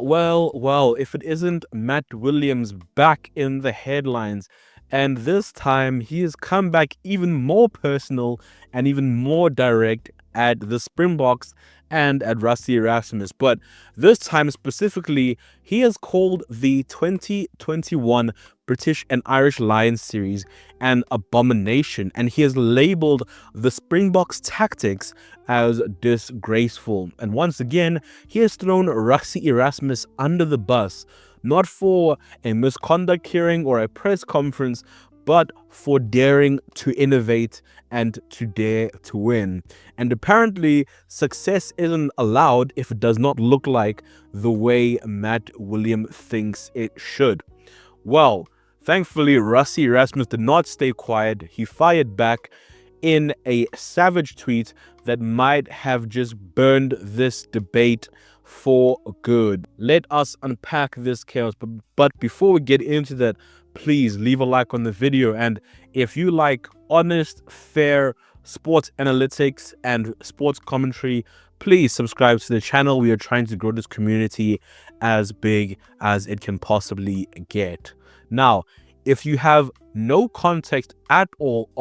Well, if it isn't Matt Williams back in the headlines. And this time he has come back even more personal and even more direct at the Springboks and at Rassie Erasmus. But this time specifically, he has called the 2021 British and Irish Lions series an abomination, and he has labeled the Springboks tactics as disgraceful. And once again, he has thrown Rassie Erasmus under the bus, not for a misconduct hearing or a press conference, but for daring to innovate and to dare to win. And apparently, success isn't allowed if it does not look like the way Matt Williams thinks it should. Well, thankfully, Rassie Erasmus did not stay quiet. He fired back in a savage tweet that might have just burned this debate for good. Let us unpack this chaos. But before we get into that, please leave a like on the video. And if you like honest, fair sports analytics and sports commentary, please subscribe to the channel. We are trying to grow this community as big as it can possibly get. Now, if you have no context at all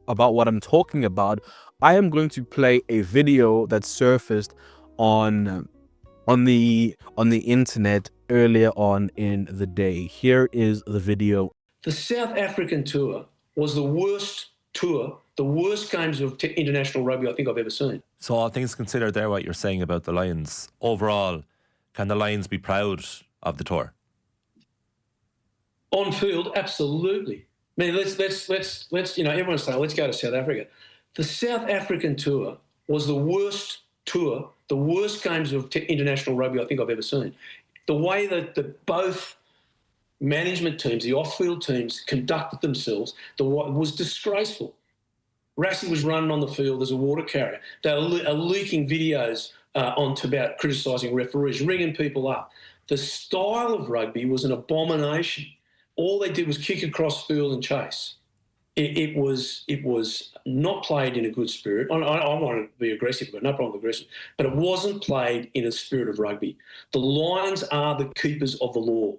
about what I'm talking about, I am going to play a video that surfaced on the internet earlier on in the day. Here is the video. The South African tour was the worst tour, the worst games of international rugby I think I've ever seen. So all things considered there, what you're saying about the Lions, overall, can the Lions be proud of the tour? On field, absolutely. I mean, let's everyone's saying, let's go to South Africa. The South African tour was the worst tour, the worst games of international rugby I think I've ever seen. The way that both management teams, the off-field teams, conducted themselves was disgraceful. Rassie was running on the field as a water carrier. They are leaking videos about criticising referees, ringing people up. The style of rugby was an abomination. All they did was kick across field and chase. It was not played in a good spirit. I want to be aggressive, but no problem with aggression. But it wasn't played in a spirit of rugby. The Lions are the keepers of the law.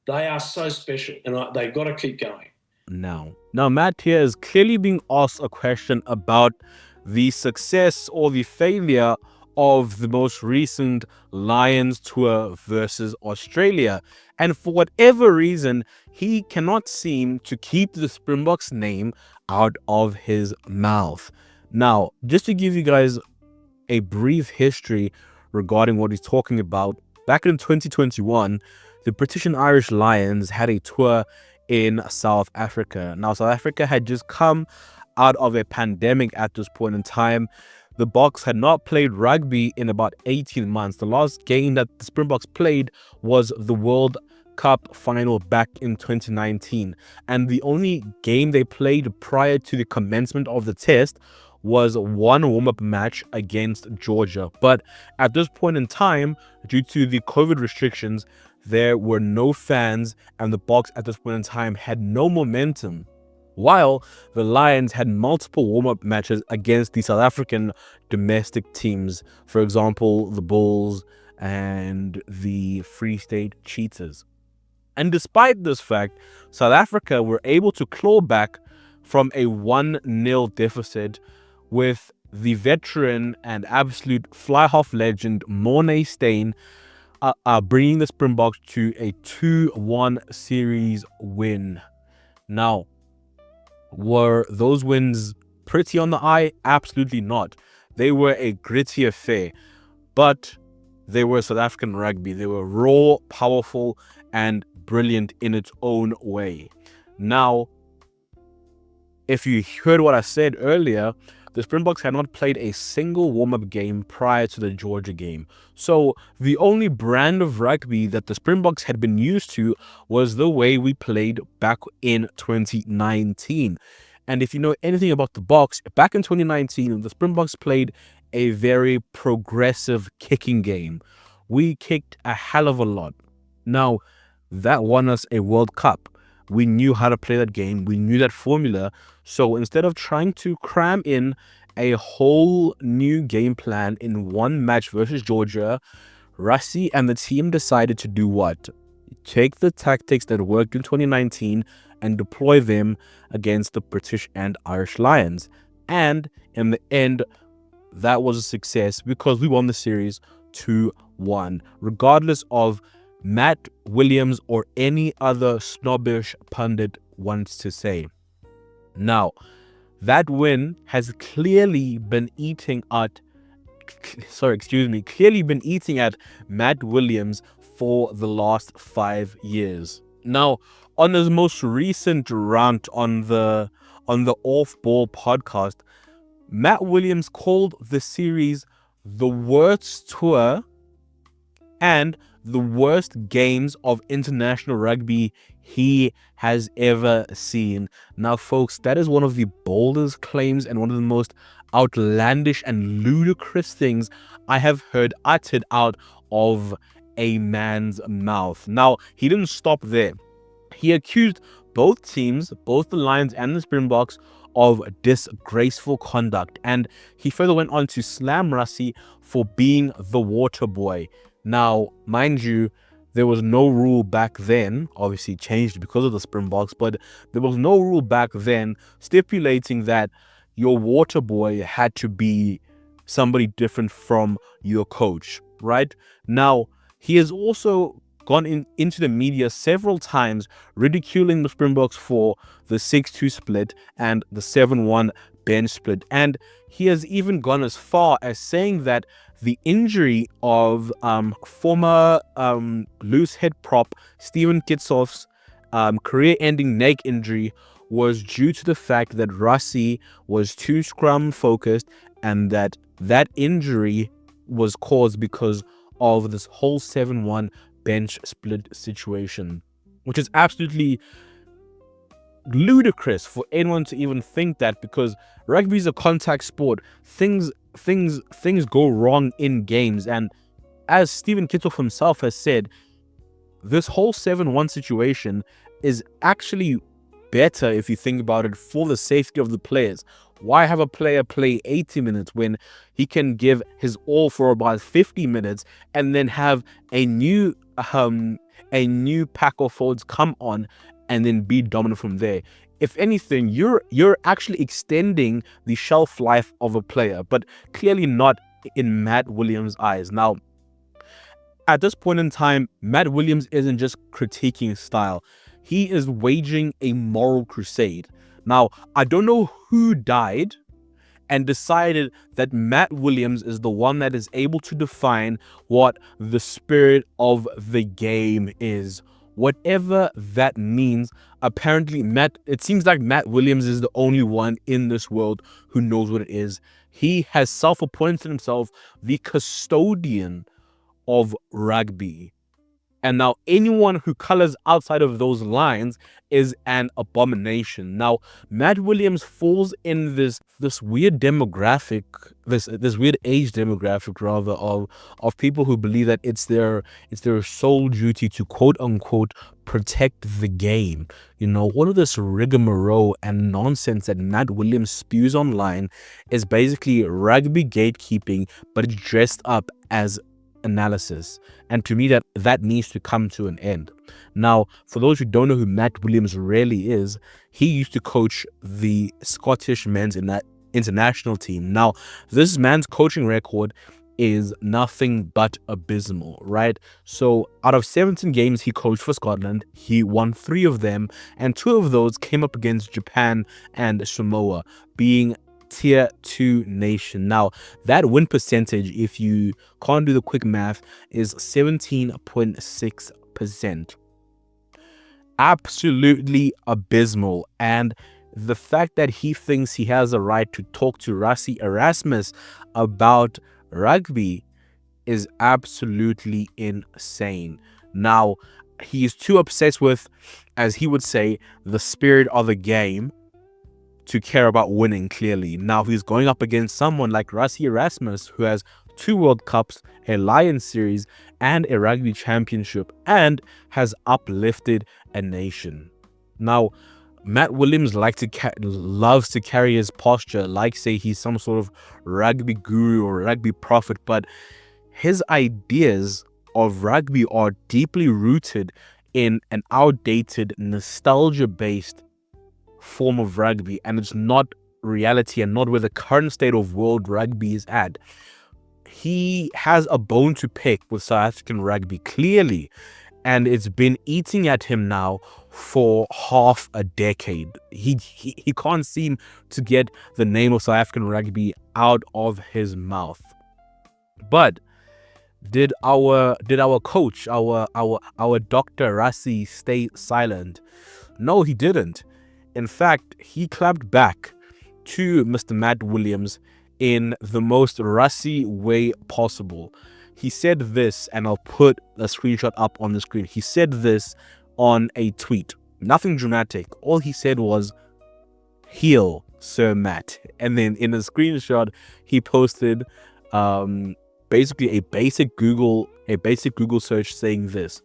They are so special, and they've got to keep going. Now, Matt here is clearly being asked a question about the success or the failure of the most recent Lions tour versus Australia. And for whatever reason, he cannot seem to keep the Springboks name out of his mouth. Now, just to give you guys a brief history regarding what he's talking about, back in 2021, the British and Irish Lions had a tour in South Africa. Now, South Africa had just come out of a pandemic at this point in time. The Boks had not played rugby in about 18 months. The last game that the Springboks played was the World Cup final back in 2019. And the only game they played prior to the commencement of the test was one warm-up match against Georgia. But at this point in time, due to the COVID restrictions, there were no fans, and the Boks at this point in time had no momentum, while the Lions had multiple warm-up matches against the South African domestic teams, for example, the Bulls and the Free State Cheetahs. And despite this fact, South Africa were able to claw back from a 1-0 deficit with the veteran and absolute fly-half legend Morné Steyn bringing the Springboks to a 2-1 series win. Now, were those wins pretty on the eye? Absolutely not. They were a gritty affair, but they were South African rugby. They were raw, powerful, and brilliant in its own way. Now, if you heard what I said earlier, the Springboks had not played a single warm-up game prior to the Georgia game. So the only brand of rugby that the Springboks had been used to was the way we played back in 2019. And if you know anything about the Boks, back in 2019, the Springboks played a very progressive kicking game. We kicked a hell of a lot. Now, that won us a World Cup. We knew how to play that game. We knew that formula. So instead of trying to cram in a whole new game plan in one match versus Georgia, Rassie and the team decided to do what? Take the tactics that worked in 2019 and deploy them against the British and Irish Lions. And in the end, that was a success because we won the series 2-1, regardless of Matt Williams or any other snobbish pundit wants to say. Now, that win has clearly been eating at Matt Williams for the last 5 years. Now, on his most recent rant on the Off Ball podcast, Matt Williams called the series the worst tour and the worst games of international rugby he has ever seen. Now, folks, that is one of the boldest claims and one of the most outlandish and ludicrous things I have heard uttered out of a man's mouth. Now, he didn't stop there. He accused both teams, both the Lions and the Springboks, of disgraceful conduct, and he further went on to slam Rassie for being the water boy. Now, mind you, there was no rule back then, obviously changed because of the Springboks, but there was no rule back then stipulating that your water boy had to be somebody different from your coach, right? Now, he has also gone into the media several times ridiculing the Springboks for the 6-2 split and the 7-1 bench split. And he has even gone as far as saying that the injury of former loose head prop Steven Kitshoff's career-ending neck injury was due to the fact that Rassie was too scrum focused, and that injury was caused because of this whole 7-1 bench split situation, which is absolutely ludicrous for anyone to even think that, because rugby is a contact sport. Things go wrong in games, and as Steven Kitshoff himself has said, this whole 7-1 situation is actually better if you think about it for the safety of the players. Why have a player play 80 minutes when he can give his all for about 50 minutes and then have a new pack of forwards come on and then be dominant from there? If anything, you're actually extending the shelf life of a player, but clearly not in Matt Williams' eyes. Now, at this point in time, Matt Williams isn't just critiquing style. He is waging a moral crusade. Now, I don't know who died and decided that Matt Williams is the one that is able to define what the spirit of the game is. Whatever that means, apparently it seems like Matt Williams is the only one in this world who knows what it is. He has self-appointed himself the custodian of rugby. And now anyone who colors outside of those lines is an abomination. Now, Matt Williams falls in this weird demographic, this weird age demographic rather, of people who believe that it's their sole duty to quote unquote protect the game. You know, all of this rigmarole and nonsense that Matt Williams spews online is basically rugby gatekeeping, but it's dressed up as analysis, and to me that needs to come to an end. Now, for those who don't know who Matt Williams really is, he used to coach the Scottish men's international team. Now, this man's coaching record is nothing but abysmal, right? So out of 17 games he coached for Scotland, he won 3 of them, and 2 of those came up against Japan and Samoa, being tier 2 nation. Now, that win percentage, if you can't do the quick math, is 17.6%. Absolutely abysmal. And the fact that he thinks he has a right to talk to Rassie Erasmus about rugby is absolutely insane. Now, he is too obsessed with, as he would say, the spirit of the game to care about winning, clearly. Now, he's going up against someone like Rassie Erasmus, who has 2 World Cups, a Lions series, and a rugby championship, and has uplifted a nation. Now, Matt Williams loves to carry his posture like, say, he's some sort of rugby guru or rugby prophet, but his ideas of rugby are deeply rooted in an outdated, nostalgia-based form of rugby, and it's not reality and not where the current state of world rugby is at. He has a bone to pick with South African rugby, clearly, and it's been eating at him now for half a decade. He can't seem to get the name of South African rugby out of his mouth. But did our coach, our Dr. Rassie, stay silent? No, he didn't. In fact, he clapped back to Mr. Matt Williams in the most Rassie way possible. He said this, and I'll put a screenshot up on the screen. He said this on a tweet. Nothing dramatic. All he said was, "Heal, Sir Matt." And then in a screenshot, he posted basically a basic Google search saying this: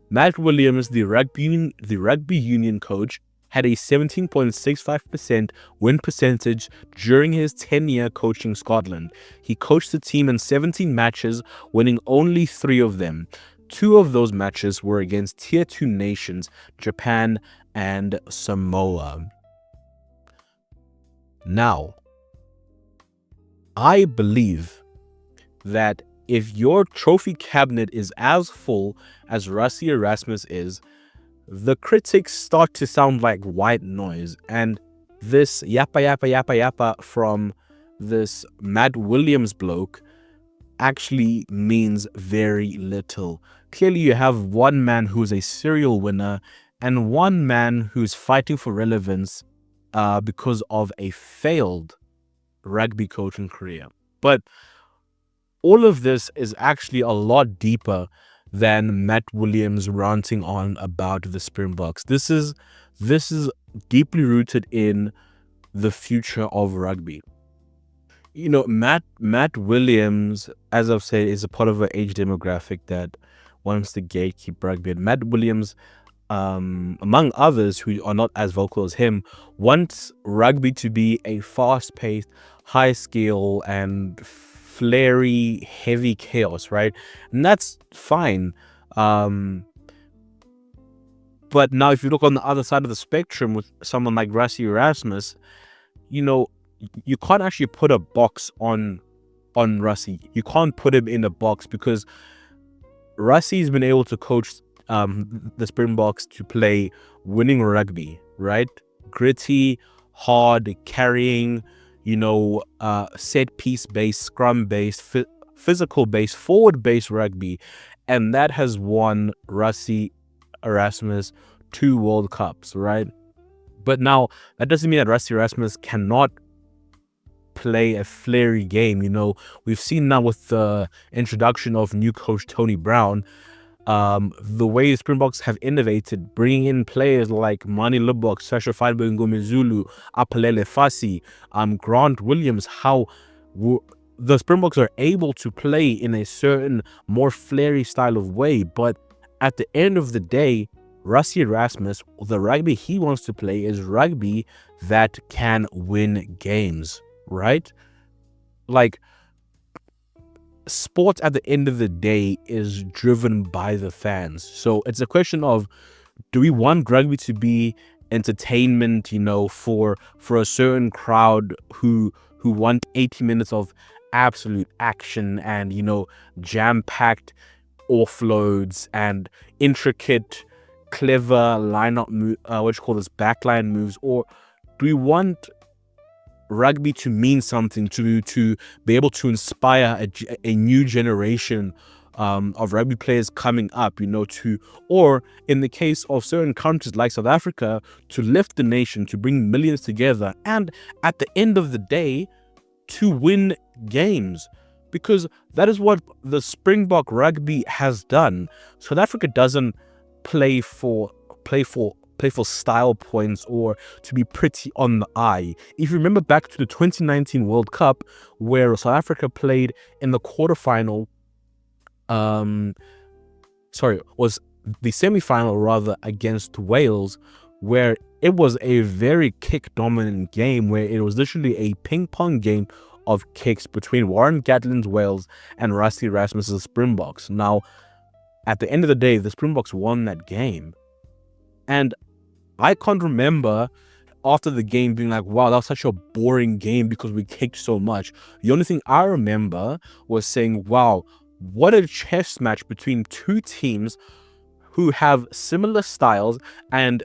Matt Williams, the rugby union coach, had a 17.65% win percentage during his tenure coaching Scotland. He coached the team in 17 matches, winning only 3 of them. 2 of those matches were against Tier 2 nations, Japan and Samoa. Now, I believe that if your trophy cabinet is as full as Rassie Erasmus is, the critics start to sound like white noise, and this yappa from this Matt Williams bloke actually means very little. Clearly, you have one man who's a serial winner and one man who's fighting for relevance because of a failed rugby coaching career. But all of this is actually a lot deeper than Matt Williams ranting on about the Springboks. This is deeply rooted in the future of rugby. You know, Matt Williams, as I've said, is a part of an age demographic that wants to gatekeep rugby. And Matt Williams, among others who are not as vocal as him, wants rugby to be a fast-paced, high-skill, and flary, heavy chaos, right? And that's fine. But now if you look on the other side of the spectrum with someone like Rassie Erasmus, you know, you can't actually put a box on Rassie. You can't put him in a box because Rassie's been able to coach the Springboks to play winning rugby, right? Gritty, hard, carrying, you know, set piece based, scrum based, physical based, forward based rugby, and that has won Rassie Erasmus 2 World Cups, right? But now that doesn't mean that Rassie Erasmus cannot play a flary game. You know, we've seen now with the introduction of new coach Tony Brown, the way the Springboks have innovated, bringing in players like Mani Lubbock, Sasha Feinberg, Ngomezulu, Apalele Fasi, Grant Williams, how the Springboks are able to play in a certain more flary style of way. But at the end of the day, Rassie Erasmus, the rugby he wants to play is rugby that can win games, right? Like, sports at the end of the day is driven by the fans. So it's a question of, do we want rugby to be entertainment, you know, for a certain crowd who want 80 minutes of absolute action and, you know, jam-packed offloads and intricate, clever lineup backline moves? Or do we want rugby to mean something, to be able to inspire a new generation of rugby players coming up, you know, or in the case of certain countries like South Africa, to lift the nation, to bring millions together, and at the end of the day, to win games? Because that is what the Springbok rugby has done. South Africa doesn't play for style points or to be pretty on the eye. If you remember back to the 2019 World Cup, where South Africa played in the quarterfinal, was the semi-final rather, against Wales, where it was a very kick-dominant game, where it was literally a ping-pong game of kicks between Warren Gatland's Wales and Rassie Erasmus' Springboks. Now, at the end of the day, the Springboks won that game. And I can't remember after the game being like, wow, that was such a boring game because we kicked so much. The only thing I remember was saying, wow, what a chess match between two teams who have similar styles, and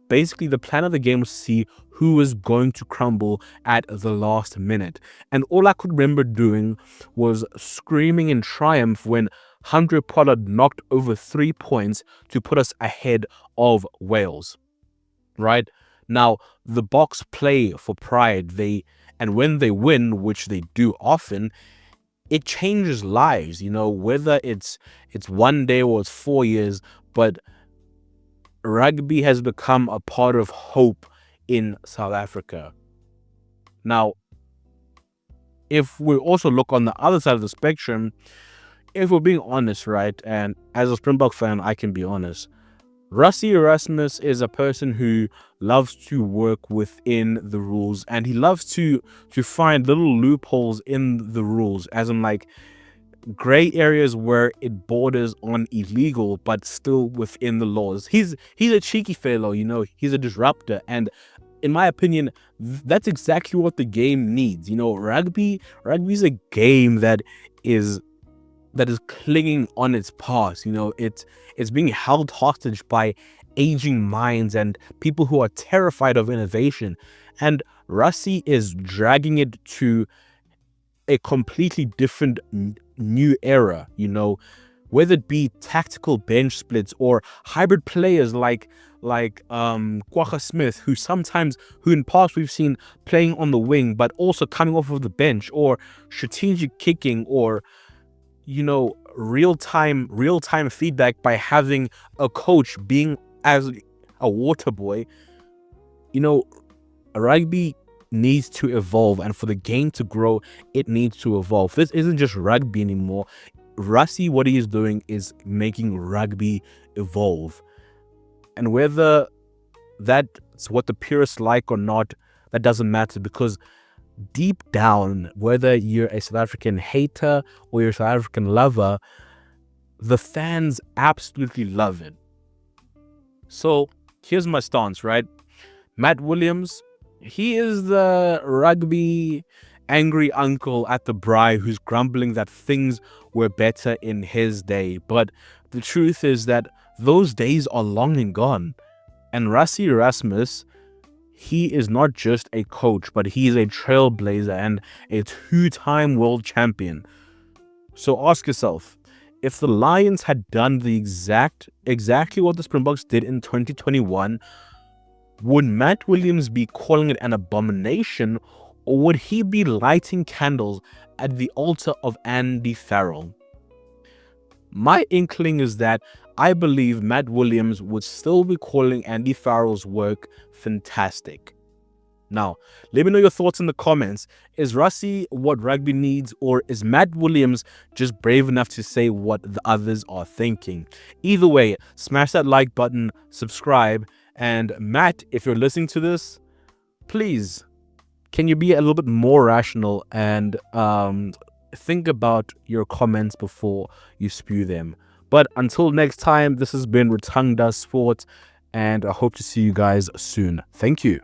basically the plan of the game was to see who was going to crumble at the last minute. And all I could remember doing was screaming in triumph when Hunter Pollard knocked over 3 points to put us ahead of Wales. Right? Now, the Boks play for pride. And when they win, which they do often, it changes lives, whether it's 1 day or it's 4 years, but rugby has become a part of hope in South Africa. Now, if we also look on the other side of the spectrum, if we're being honest, right, and as a Springbok fan, I can be honest, Rassie Erasmus is a person who loves to work within the rules, and he loves to find little loopholes in the rules, as in like gray areas where it borders on illegal but still within the laws. He's a cheeky fellow, he's a disruptor, and in my opinion, that's exactly what the game needs. Rugby's a game that is clinging on its past. It's being held hostage by aging minds and people who are terrified of innovation. And Rassie is dragging it to a completely different new era, whether it be tactical bench splits or hybrid players like Kwagga Smith, who in the past we've seen playing on the wing but also coming off of the bench, or strategic kicking, or real-time feedback by having a coach being as a water boy. Rugby needs to evolve, and for the game to grow, it needs to evolve. This isn't just rugby anymore. Rassie, what he is doing is making rugby evolve. And whether that's what the purists like or not, that doesn't matter, because deep down, whether you're a South African hater or you're a South African lover, the fans absolutely love it. So here's my stance, right? Matt Williams, he is the rugby angry uncle at the braai who's grumbling that things were better in his day. But the truth is that those days are long and gone. And Rassie Erasmus, he is not just a coach, but he is a trailblazer and a 2-time world champion. So ask yourself, if the Lions had done exactly what the Springboks did in 2021, would Matt Williams be calling it an abomination, or would he be lighting candles at the altar of Andy Farrell? My inkling is that I believe Matt Williams would still be calling Andy Farrell's work fantastic. Now, let me know your thoughts in the comments. Is Rassie what rugby needs, or is Matt Williams just brave enough to say what the others are thinking? Either way, smash that like button, subscribe, and Matt, if you're listening to this, please, can you be a little bit more rational and think about your comments before you spew them? But until next time, this has been Rotunda Sport, and I hope to see you guys soon. Thank you.